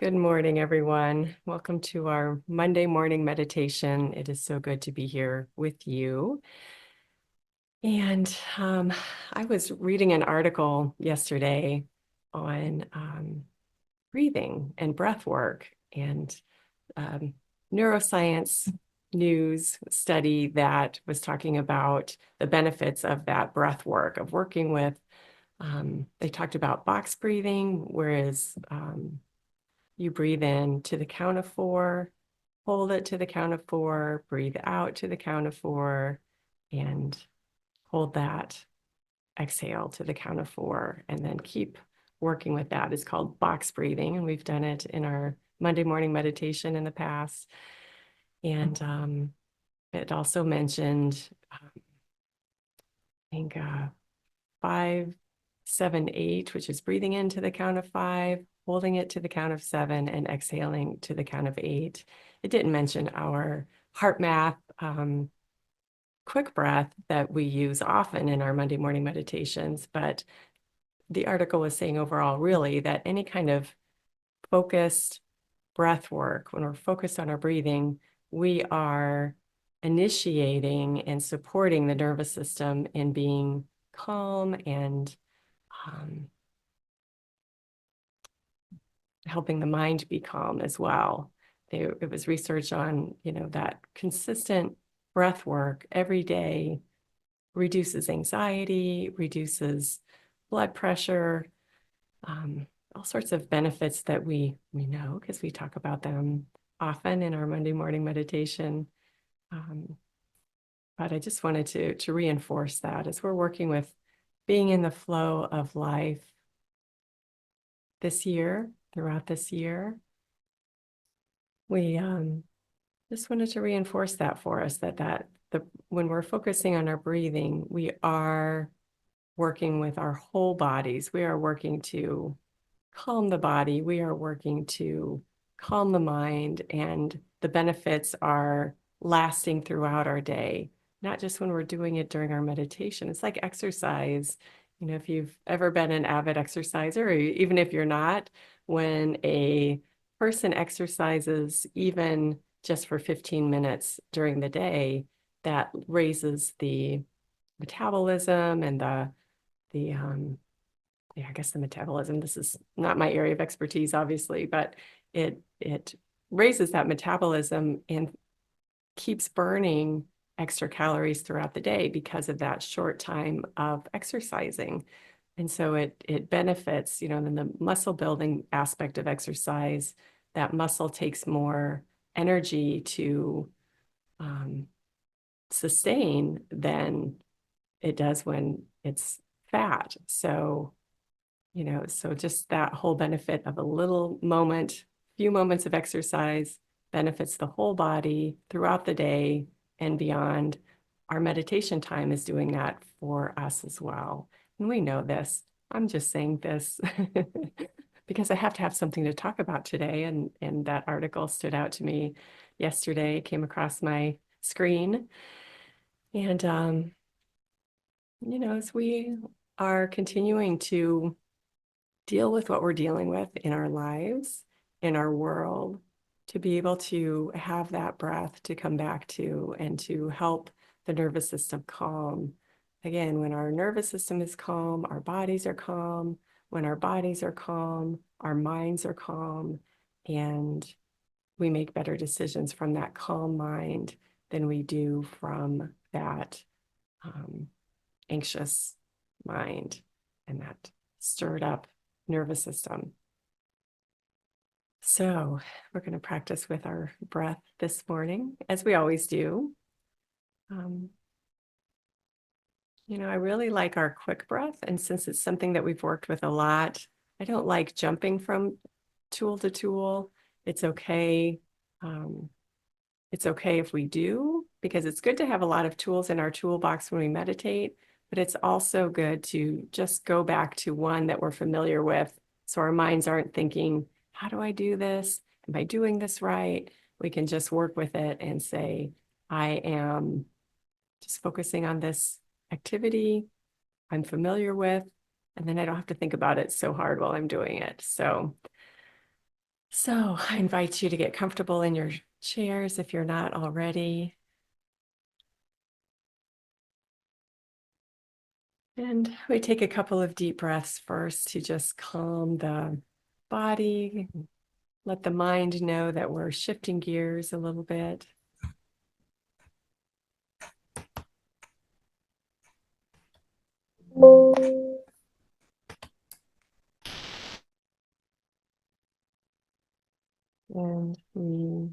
Good morning, everyone. Welcome to our Monday morning meditation. It is so good to be here with you. And I was reading an article yesterday on breathing and breath work and um, neuroscience news study that was talking about the benefits of that breath work, of working with, they talked about box breathing, whereas you breathe in to the count of 4, hold it to the count of 4, breathe out to the count of 4, and hold that exhale to the count of 4, and then keep working with that. It's called box breathing, and we've done it in our Monday morning meditation in the past. And it also mentioned, I think, 5, 7, 8, which is breathing into the count of 5, holding it to the count of 7, and exhaling to the count of 8. It didn't mention our HeartMath Quick Breath that we use often in our Monday morning meditations, but the article was saying overall, really, that any kind of focused breath work, when we're focused on our breathing, we are initiating and supporting the nervous system in being calm and helping the mind be calm as well. It was research on, that consistent breath work every day reduces anxiety, reduces blood pressure, all sorts of benefits that we know because we talk about them often in our Monday morning meditation. But I just wanted to reinforce that as we're working with being in the flow of life this year, throughout this year. We just wanted to reinforce that for us, that when we're focusing on our breathing, we are working with our whole bodies. We are working to calm the body. We are working to calm the mind, and the benefits are lasting throughout our day, not just when we're doing it during our meditation. It's like exercise. If you've ever been an avid exerciser, or even if you're not, when a person exercises even just for 15 minutes during the day, that raises the metabolism and I guess the metabolism. This is not my area of expertise, obviously, but it raises that metabolism and keeps burning extra calories throughout the day because of that short time of exercising. And so it benefits, in the muscle building aspect of exercise, that muscle takes more energy to sustain than it does when it's fat. So just that whole benefit of a little moment, few moments of exercise benefits the whole body throughout the day and beyond. Our meditation time is doing that for us as well. And we know this. I'm just saying this because I have to have something to talk about today. And that article stood out to me yesterday, came across my screen. And, as we are continuing to deal with what we're dealing with in our lives, in our world, to be able to have that breath to come back to and to help the nervous system calm. Again, when our nervous system is calm, our bodies are calm. When our bodies are calm, our minds are calm, and we make better decisions from that calm mind than we do from that anxious mind and that stirred up nervous system. So we're going to practice with our breath this morning, as we always do. I really like our quick breath. And since it's something that we've worked with a lot, I don't like jumping from tool to tool. It's okay. It's okay if we do, because it's good to have a lot of tools in our toolbox when we meditate, but it's also good to just go back to one that we're familiar with. So our minds aren't thinking, how do I do this? Am I doing this right? We can just work with it and say, I am just focusing on this activity I'm familiar with, and then I don't have to think about it so hard while I'm doing it. So So I invite you to get comfortable in your chairs if you're not already. And we take a couple of deep breaths first to just calm the body, let the mind know that we're shifting gears a little bit. And we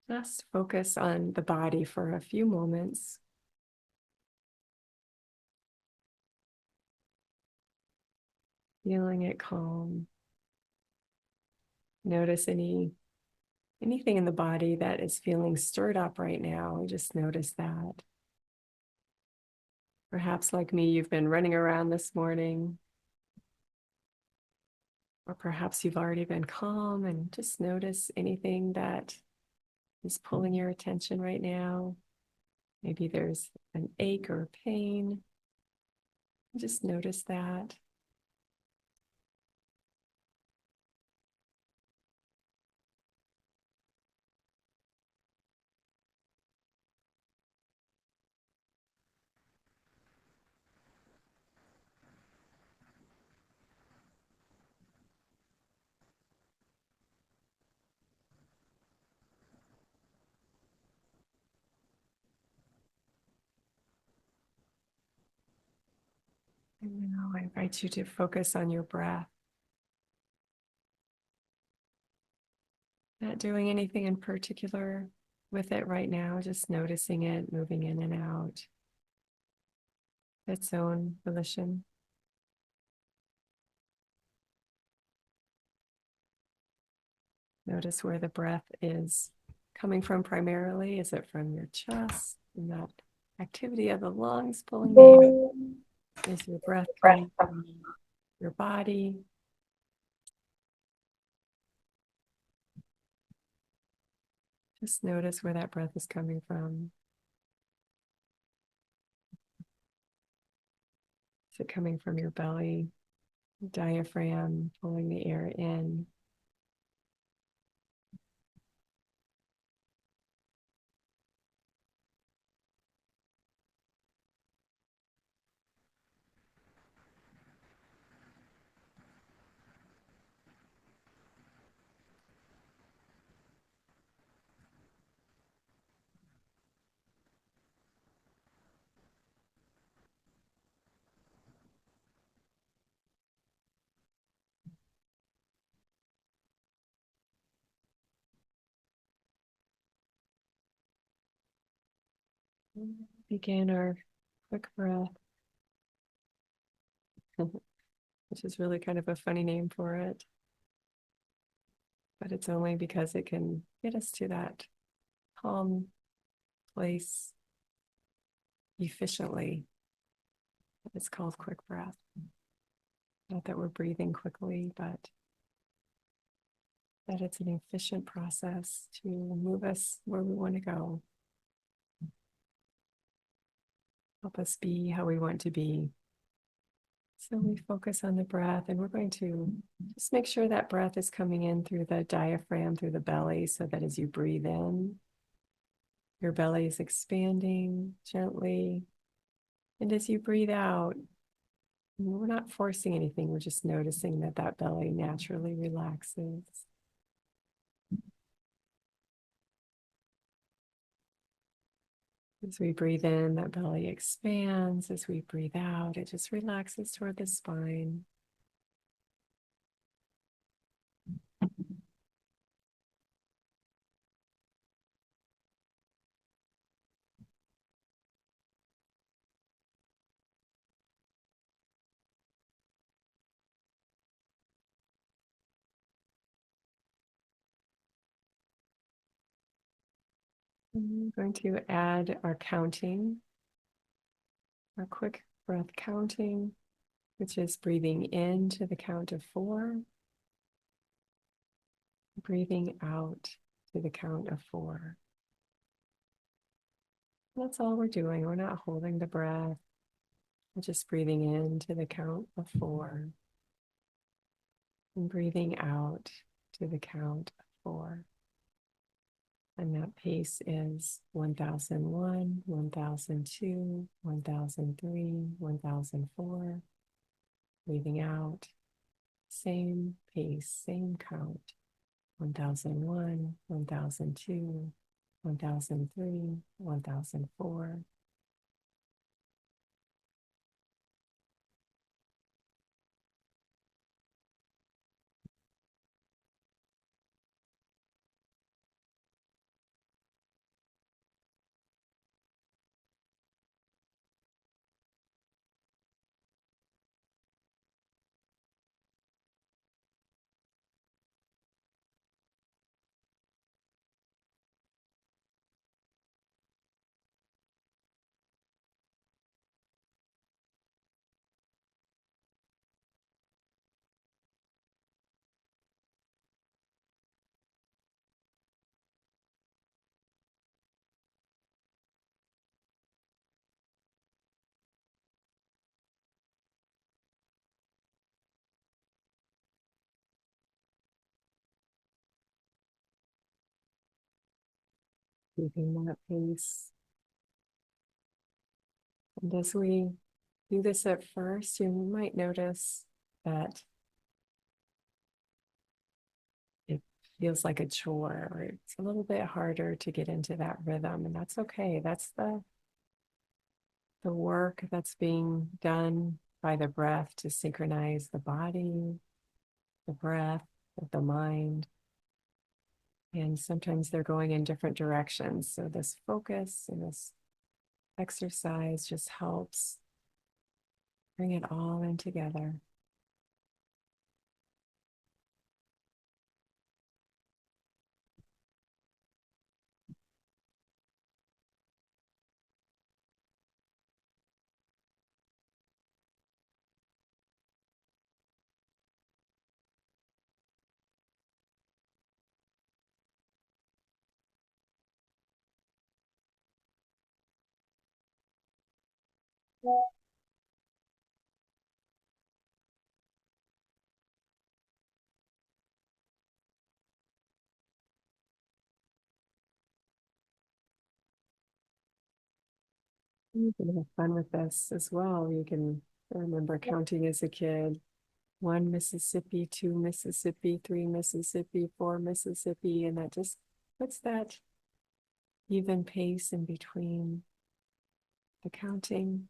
just focus on the body for a few moments. Feeling it calm. Notice anything in the body that is feeling stirred up right now. Just notice that. Perhaps like me, you've been running around this morning. Or perhaps you've already been calm and just notice anything that is pulling your attention right now. Maybe there's an ache or pain. Just notice that. And now I invite you to focus on your breath. Not doing anything in particular with it right now, just noticing it moving in and out. Its own volition. Notice where the breath is coming from primarily. Is it from your chest and that activity of the lungs pulling the air? Is your breath coming from your body? Just notice where that breath is coming from. Is it coming from your belly, diaphragm, pulling the air in? Begin our quick breath, which is really kind of a funny name for it. But it's only because it can get us to that calm place efficiently. It's called quick breath. Not that we're breathing quickly, but that it's an efficient process to move us where we want to go. Help us be how we want to be. So we focus on the breath, and we're going to just make sure that breath is coming in through the diaphragm, through the belly, so that as you breathe in, your belly is expanding gently. And as you breathe out, we're not forcing anything. We're just noticing that that belly naturally relaxes. As we breathe in, that belly expands. As we breathe out, it just relaxes toward the spine. I'm going to add our counting, our quick breath counting, which is breathing in to the count of 4, breathing out to the count of 4. That's all we're doing. We're not holding the breath. Just breathing in to the count of 4 and breathing out to the count of 4. And that pace is 1001, 1002, 1003, 1004. Breathing out, same pace, same count. 1001, 1002, 1003, 1004. Keeping that pace. And as we do this at first, you might notice that it feels like a chore, or it's a little bit harder to get into that rhythm, and that's okay. That's the work that's being done by the breath to synchronize the body, the breath, the mind. And sometimes they're going in different directions. So this focus and this exercise just helps bring it all in together. You can have fun with this as well. You can remember counting as a kid. 1 Mississippi, 2 Mississippi, 3 Mississippi, 4 Mississippi, and that just puts that even pace in between the counting.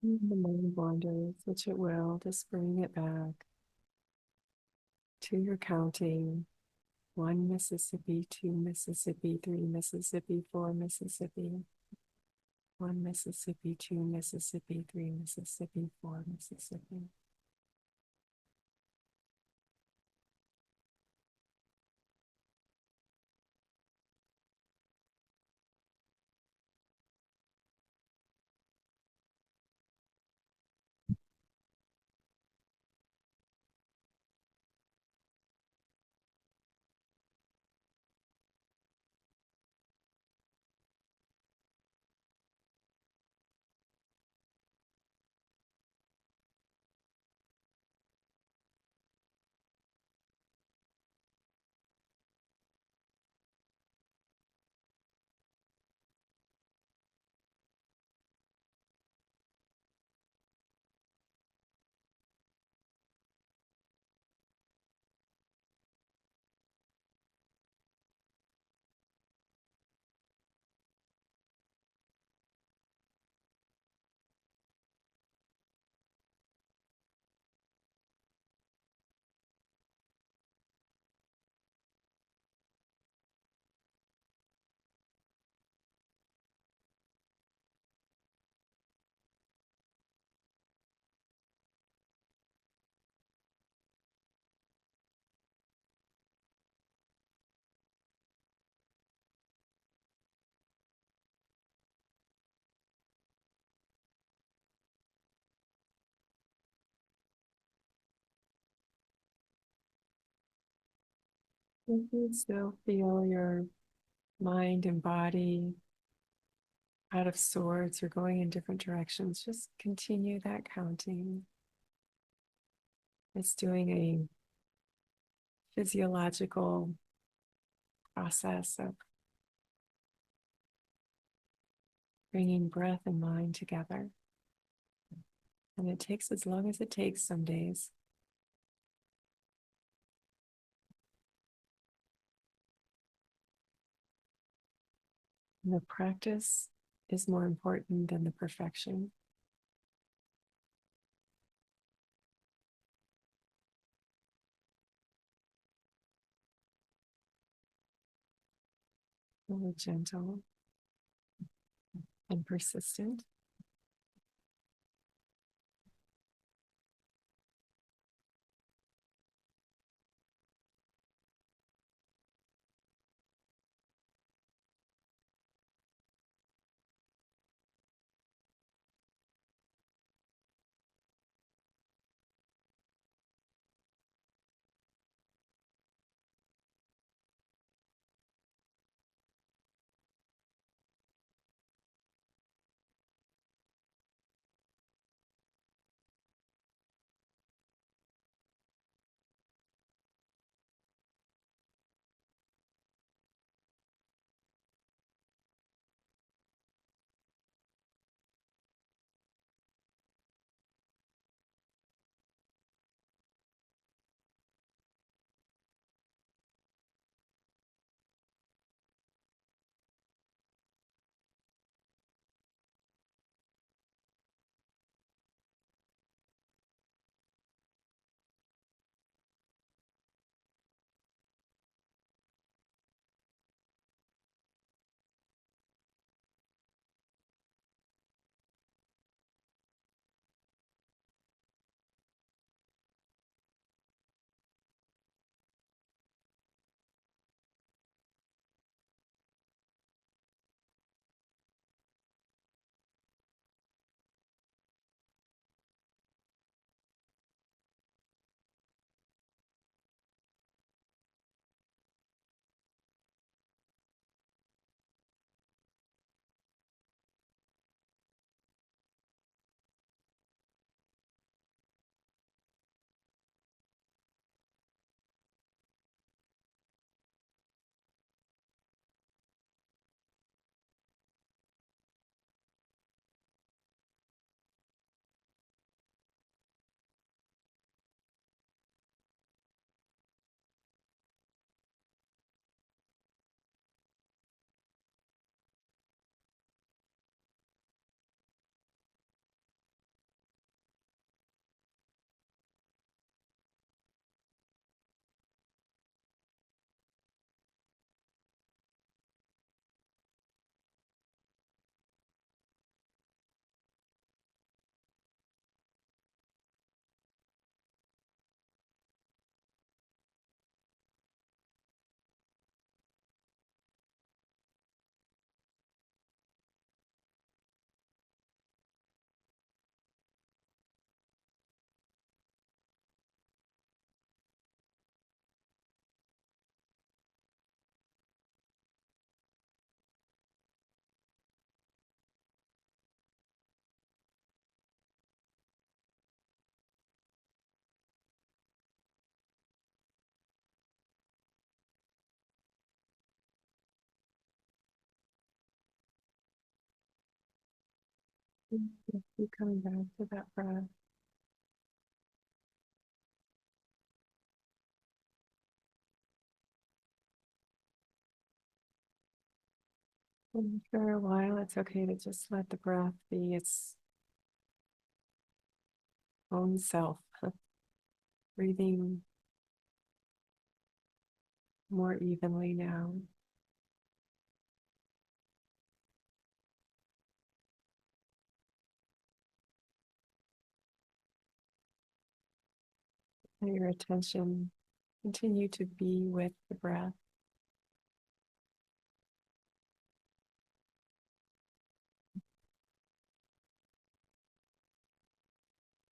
And the mind wanders, which it will, just bring it back to your counting. 1 Mississippi, 2 Mississippi, 3 Mississippi, 4 Mississippi. 1 Mississippi, 2 Mississippi, 3 Mississippi, 4 Mississippi. If you still feel your mind and body out of sorts or going in different directions, just continue that counting. It's doing a physiological process of bringing breath and mind together. And it takes as long as it takes some days. And the practice is more important than the perfection. A little gentle and persistent. Keep coming back to that breath. And for a while, it's okay to just let the breath be its own self, breathing more evenly now. Let your attention continue to be with the breath.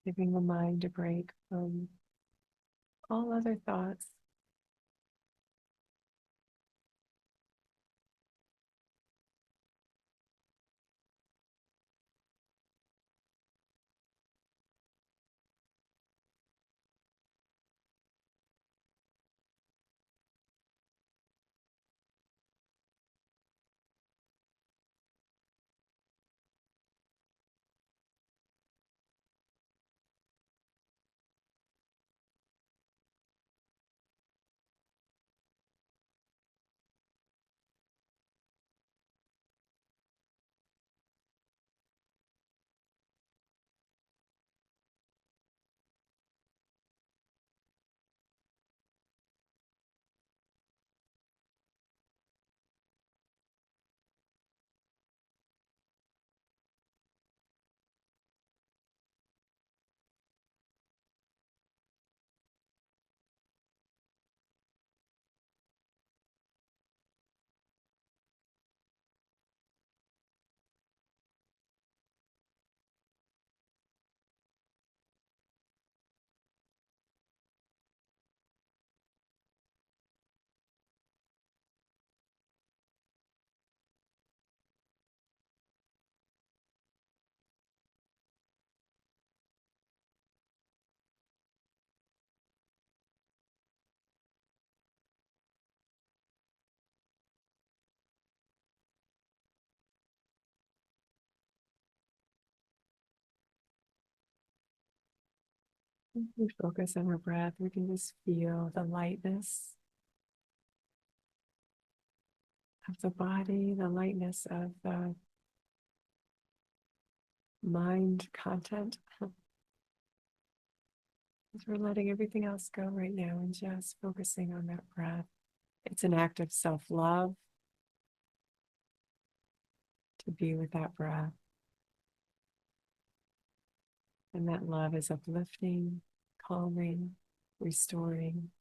Giving the mind a break from all other thoughts. We focus on our breath. We can just feel the lightness of the body, the lightness of the mind content. As we're letting everything else go right now and just focusing on that breath. It's an act of self-love to be with that breath. And that love is uplifting, calming, restoring.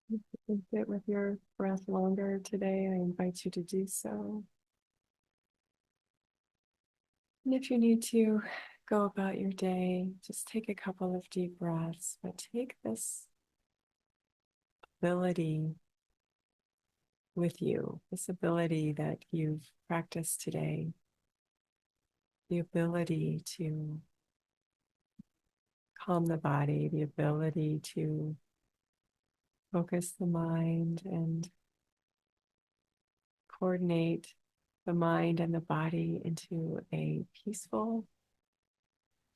You can sit with your breath longer today. I invite you to do so. And if you need to go about your day, just take a couple of deep breaths, but take this ability with you, this ability that you've practiced today, the ability to calm the body, the ability to focus the mind and coordinate the mind and the body into a peaceful,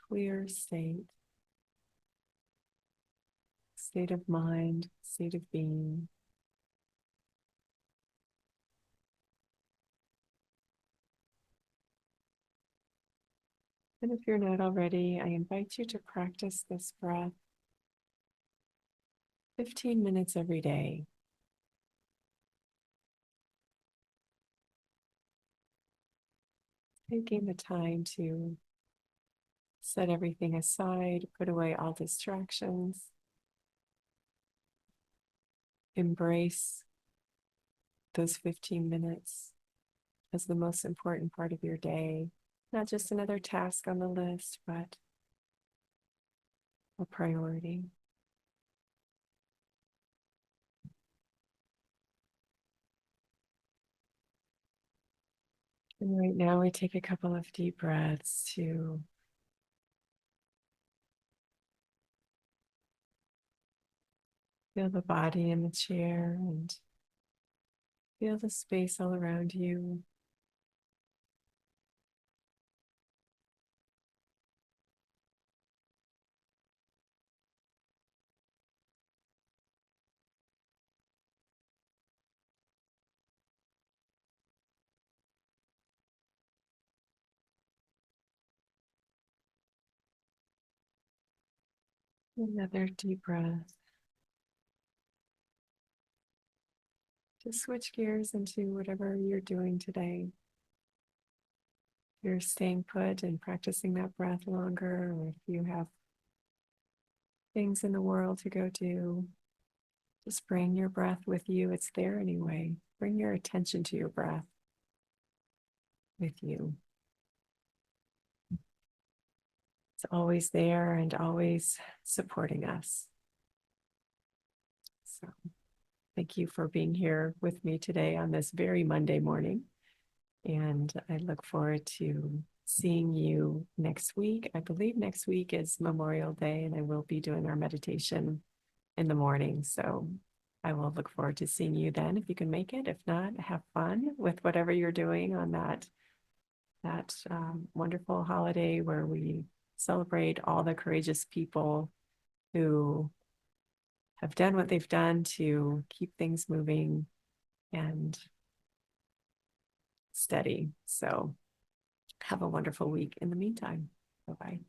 clear state of mind, state of being. And if you're not already, I invite you to practice this breath 15 minutes every day. Taking the time to set everything aside, put away all distractions, embrace those 15 minutes as the most important part of your day, not just another task on the list, but a priority. And right now we take a couple of deep breaths to feel the body in the chair and feel the space all around you. Another deep breath. To switch gears into whatever you're doing today. If you're staying put and practicing that breath longer, or if you have things in the world to go do, just bring your breath with you. It's there anyway. Bring your attention to your breath with you. It's always there and always supporting us. So thank you for being here with me today on this very Monday morning. And I look forward to seeing you next week. I believe next week is Memorial Day, and I will be doing our meditation in the morning. So I will look forward to seeing you then if you can make it. If not, have fun with whatever you're doing on that wonderful holiday where we celebrate all the courageous people who have done what they've done to keep things moving and steady. So have a wonderful week in the meantime. Bye-bye.